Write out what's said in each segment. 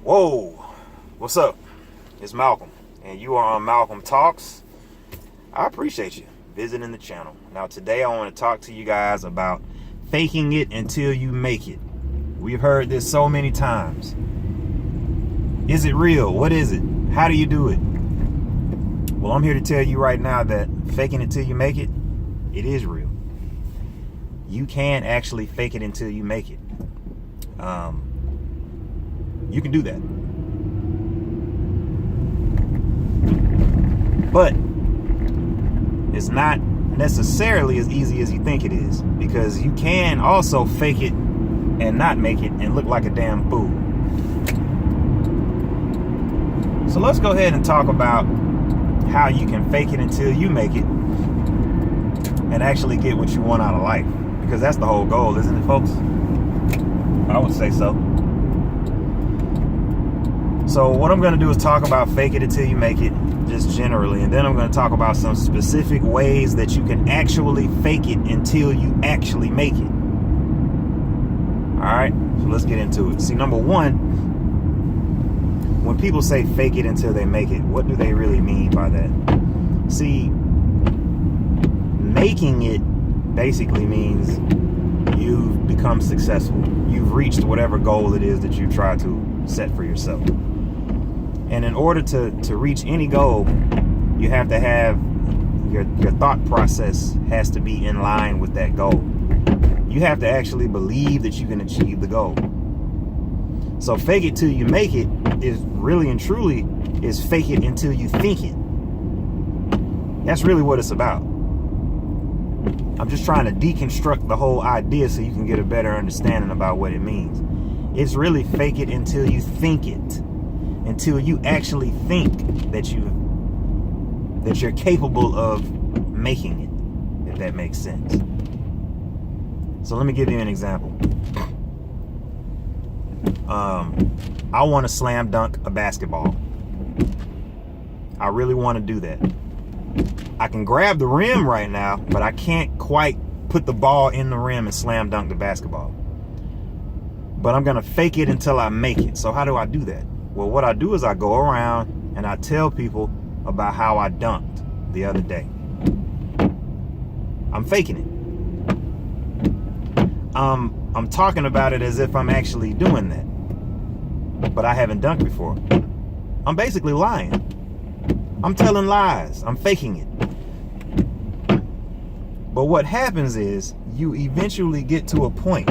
Whoa, what's up? It's Malcolm, and you are on Malcolm Talks. I appreciate you visiting the channel. Now, today I want to talk to you guys about faking it until you make it. We've heard this so many times. Is it real? What is it? How do you do it? Well, I'm here to tell you right now that faking it till you make it, it is real. You can actually fake it until you make it. You can do that. But it's not necessarily as easy as you think it is, because you can also fake it and not make it and look like a damn fool. So let's go ahead and talk about how you can fake it until you make it and actually get what you want out of life, because that's the whole goal, isn't it, folks? I would say so. So what I'm going to do is talk about fake it until you make it, just generally, and then I'm going to talk about some specific ways that you can actually fake it until you actually make it. All right, so let's get into it. See, number one, when people say fake it until they make it, what do they really mean by that? See, making it basically means you've become successful. You've reached whatever goal it is that you try to set for yourself. And in order to reach any goal, you have to have your thought process has to be in line with that goal. You have to actually believe that you can achieve the goal. So fake it till you make it is really and truly is fake it until you think it. That's really what it's about. I'm just trying to deconstruct the whole idea so you can get a better understanding about what it means. It's really fake it until you think it. Until you actually think that you're capable of making it, if that makes sense. So let me give you an example. I want to slam dunk a basketball. I really want to do that. I can grab the rim right now, but I can't quite put the ball in the rim and slam dunk the basketball. But I'm going to fake it until I make it. So how do I do that? Well, what I do is I go around and I tell people about how I dunked the other day. I'm faking it. I'm talking about it as if I'm actually doing that. But I haven't dunked before. I'm basically lying. I'm telling lies. I'm faking it. But what happens is you eventually get to a point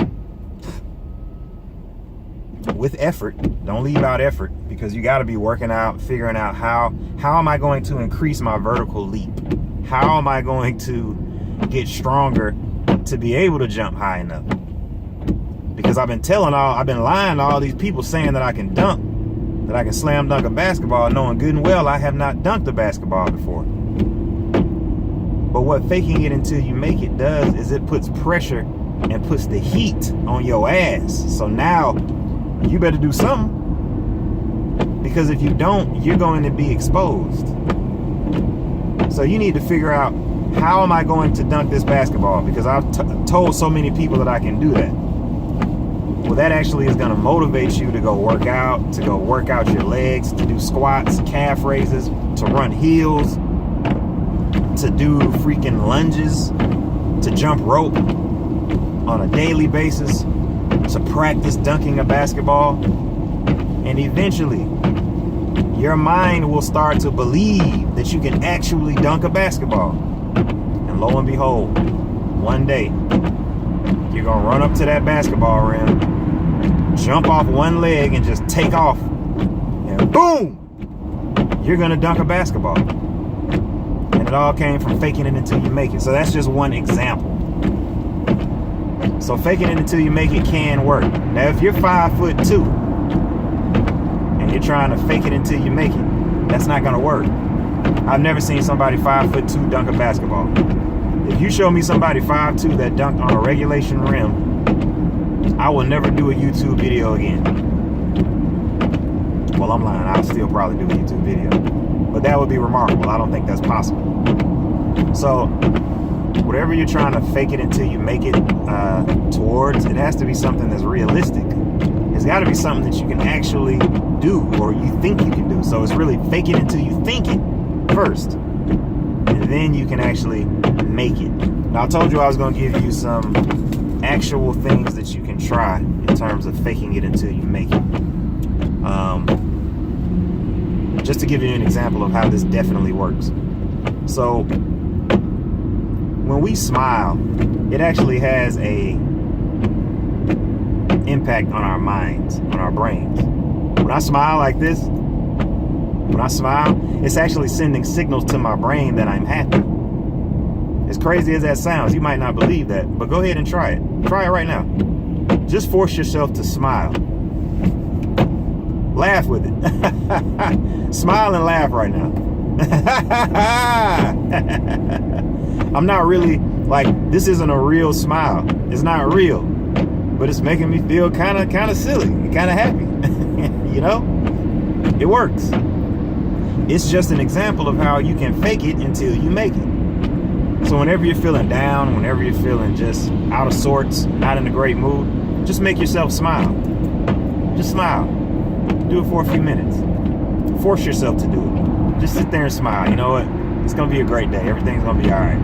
with effort. Don't leave out effort, because you got to be working out, figuring out how am I going to increase my vertical leap? How am I going to get stronger to be able to jump high enough? Because I've been lying to all these people saying that I can dunk, that I can slam dunk a basketball, knowing good and well I have not dunked a basketball before. But what faking it until you make it does is it puts pressure and puts the heat on your ass. So now you better do something, because if you don't, you're going to be exposed. So you need to figure out, how am I going to dunk this basketball? Because I've told so many people that I can do that. Well, that actually is going to motivate you to go work out, your legs, to do squats, calf raises, to run heels, to do freaking lunges, to jump rope on a daily basis, to practice dunking a basketball. And eventually your mind will start to believe that you can actually dunk a basketball. And lo and behold, one day you're gonna run up to that basketball rim, jump off one leg and just take off, and boom, you're gonna dunk a basketball. And it all came from faking it until you make it. So that's just one example. So faking it until you make it can work. Now, if you're 5'2" and you're trying to fake it until you make it, that's not gonna work. I've never seen somebody 5'2" dunk a basketball. If you show me somebody 5'2" that dunked on a regulation rim, I will never do a YouTube video again. Well, I'm lying. I'll still probably do a YouTube video, but that would be remarkable. I don't think that's possible. So whatever you're trying to fake it until you make it towards, it has to be something that's realistic. It's got to be something that you can actually do, or you think you can do. So it's really fake it until you think it first, and then you can actually make it. Now, I told you I was going to give you some actual things that you can try in terms of faking it until you make it. Just to give you an example of how this definitely works. So when we smile, it actually has a impact on our minds, on our brains. When I smile like this, it's actually sending signals to my brain that I'm happy. As crazy as that sounds, you might not believe that, but go ahead and try it. Try it right now. Just force yourself to smile. Laugh with it. Smile and laugh right now. I'm not really, like, this isn't a real smile. It's not real. But it's making me feel kind of silly and kind of happy. You know? It works. It's just an example of how you can fake it until you make it. So whenever you're feeling down, whenever you're feeling just out of sorts, not in a great mood, just make yourself smile. Just smile. Do it for a few minutes. Force yourself to do it. Just sit there and smile. You know what? It's going to be a great day. Everything's going to be all right.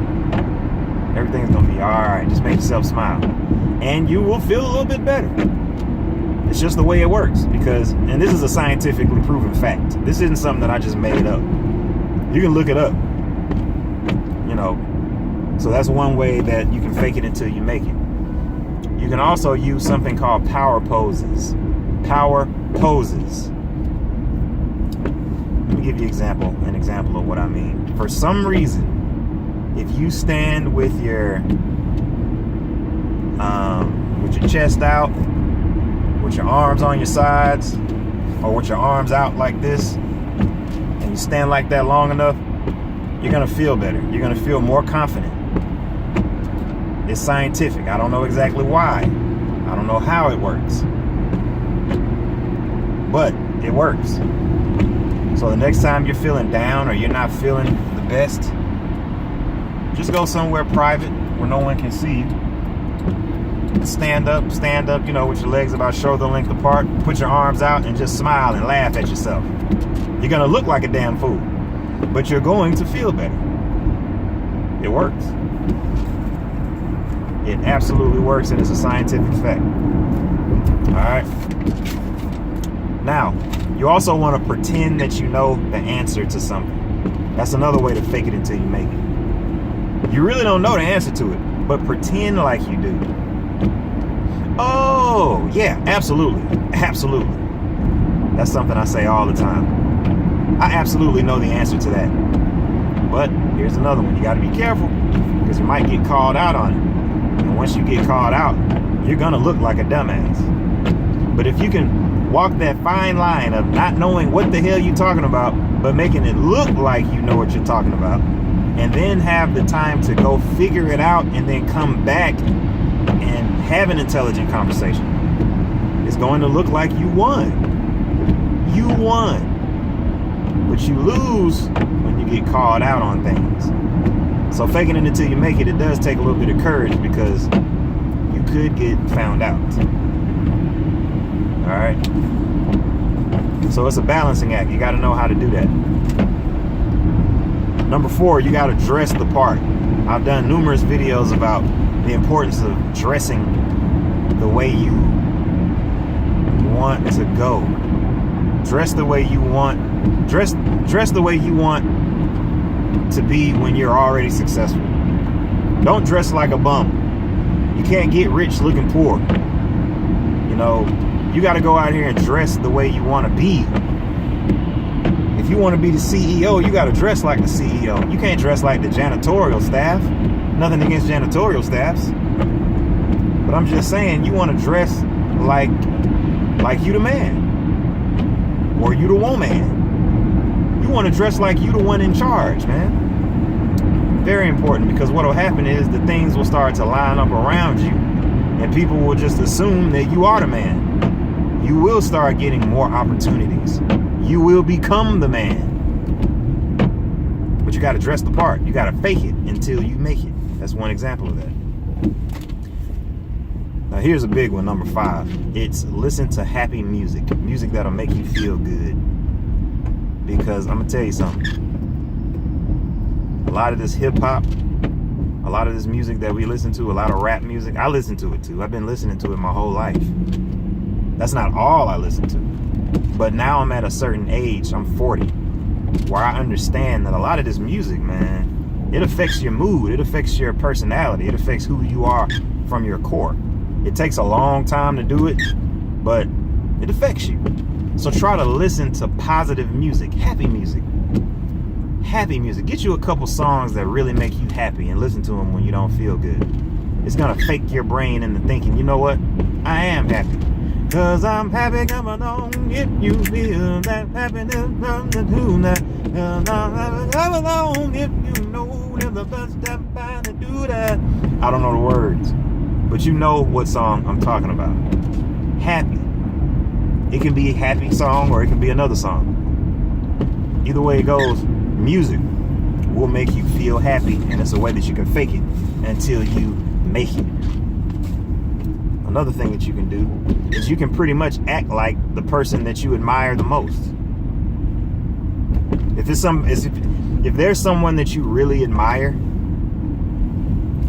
Everything's going to be all right. Just make yourself smile. And you will feel a little bit better. It's just the way it works. Because, and this is a scientifically proven fact. This isn't something that I just made up. You can look it up. You know. So that's one way that you can fake it until you make it. You can also use something called power poses. Power poses. Let me give you an example of what I mean. For some reason, if you stand with your chest out, with your arms on your sides, or with your arms out like this, and you stand like that long enough, you're gonna feel better. You're gonna feel more confident. It's scientific. I don't know exactly why. I don't know how it works. But it works. So the next time you're feeling down or you're not feeling the best, just go somewhere private where no one can see you. Stand up, you know, with your legs about shoulder length apart. Put your arms out and just smile and laugh at yourself. You're going to look like a damn fool, but you're going to feel better. It works. It absolutely works, and it's a scientific fact. All right. Now, you also want to pretend that you know the answer to something. That's another way to fake it until you make it. You really don't know the answer to it, but pretend like you do. Oh, yeah, absolutely. Absolutely. That's something I say all the time. I absolutely know the answer to that. But here's another one. You got to be careful, because you might get called out on it. And once you get called out, you're going to look like a dumbass. But if you can walk that fine line of not knowing what the hell you're talking about, but making it look like you know what you're talking about, and then have the time to go figure it out and then come back and have an intelligent conversation, it's going to look like you won. You won. But you lose when you get called out on things. So faking it until you make it, it does take a little bit of courage, because you could get found out. All right. So it's a balancing act. You got to know how to do that. Number 4, you got to dress the part. I've done numerous videos about the importance of dressing the way you want to go. Dress the way you want. Dress the way you want to be when you're already successful. Don't dress like a bum. You can't get rich looking poor. You know, you got to go out here and dress the way you want to be. If you want to be the CEO, you got to dress like the CEO. You can't dress like the janitorial staff. Nothing against janitorial staffs. But I'm just saying, you want to dress like you the man. Or you the woman. You want to dress like you the one in charge, man. Very important, because what will happen is the things will start to line up around you, and people will just assume that you are the man. You will start getting more opportunities. You will become the man. But you got to dress the part. You got to fake it until you make it. That's one example of that. Here's a big one, number 5. It's listen to happy music. Music that'll make you feel good. Because I'm going to tell you something. A lot of this hip-hop, a lot of this music that we listen to, a lot of rap music, I listen to it too. I've been listening to it my whole life. That's not all I listen to. But now I'm at a certain age, I'm 40, where I understand that a lot of this music, man, it affects your mood. It affects your personality. It affects who you are from your core. It takes a long time to do it, but it affects you. So try to listen to positive music, happy music. Happy music. Get you a couple songs that really make you happy and listen to them when you don't feel good. It's going to fake your brain into thinking, you know what? I am happy. Cause I'm happy, come along if you feel that happiness from the tonight. Come along if you know there's the best step by to do that. I don't know the words, but you know what song I'm talking about. Happy. It can be a happy song or it can be another song. Either way it goes, music will make you feel happy, and it's a way that you can fake it until you make it. Another thing that you can do is you can pretty much act like the person that you admire the most. If there's someone that you really admire,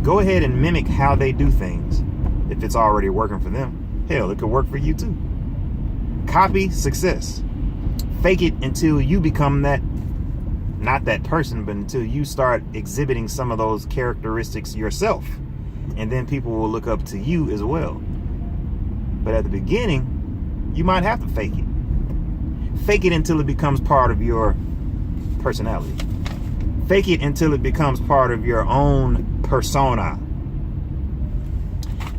go ahead and mimic how they do things. If it's already working for them, hell, it could work for you too. Copy success. Fake it until you become that, not that person, but until you start exhibiting some of those characteristics yourself. And then people will look up to you as well. But at the beginning, you might have to fake it. Fake it until it becomes part of your personality. Fake it until it becomes part of your own persona.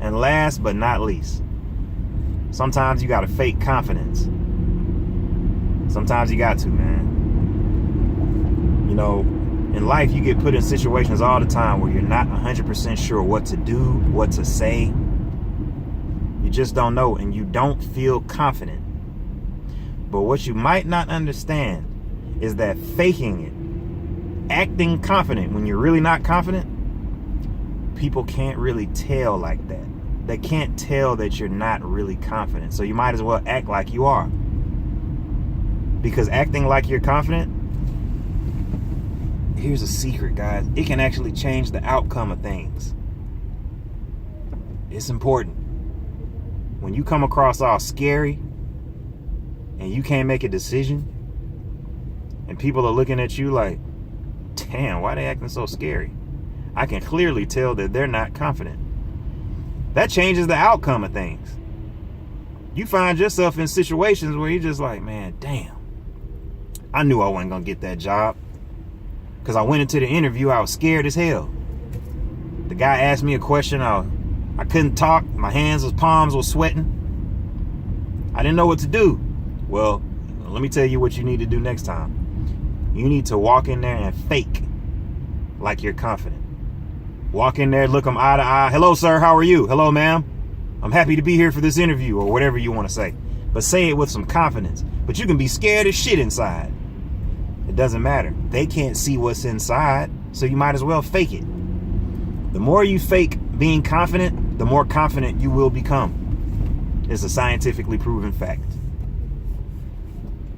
And last but not least, sometimes you got to fake confidence. Sometimes you got to, man. You know, in life, you get put in situations all the time where you're not 100% sure what to do, what to say. You just don't know, and you don't feel confident. But what you might not understand is that faking it, acting confident when you're really not confident, people can't really tell like that. They can't tell that you're not really confident. So you might as well act like you are. Because acting like you're confident, here's a secret, guys. It can actually change the outcome of things. It's important. When you come across all scary and you can't make a decision and people are looking at you like, damn, why are they acting so scary? I can clearly tell that they're not confident. That changes the outcome of things. You find yourself in situations where you're just like, man, damn, I knew I wasn't going to get that job. Because I went into the interview, I was scared as hell. The guy asked me a question, I couldn't talk, my palms were sweating. I didn't know what to do. Well, let me tell you what you need to do next time. You need to walk in there and fake like you're confident. Walk in there, look them eye to eye. Hello, sir, how are you? Hello, ma'am. I'm happy to be here for this interview, or whatever you want to say. But say it with some confidence. But you can be scared as shit inside. It doesn't matter. They can't see what's inside, so you might as well fake it. The more you fake being confident, the more confident you will become. It's a scientifically proven fact.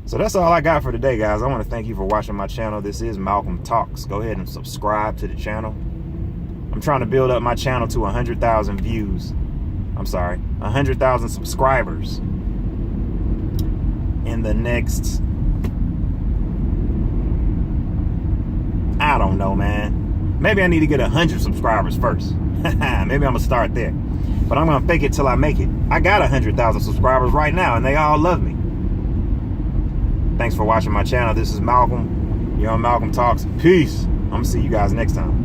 So that's all I got for today, guys. I want to thank you for watching my channel. This is Malcolm Talks. Go ahead and subscribe to the channel. I'm trying to build up my channel to 100,000 views. 100,000 subscribers in the next, I don't know, man. Maybe I need to get 100 subscribers first. Maybe I'm going to start there. But I'm going to fake it till I make it. I got 100,000 subscribers right now, and they all love me. Thanks for watching my channel. This is Malcolm. You're on Malcolm Talks. Peace. I'm going to see you guys next time.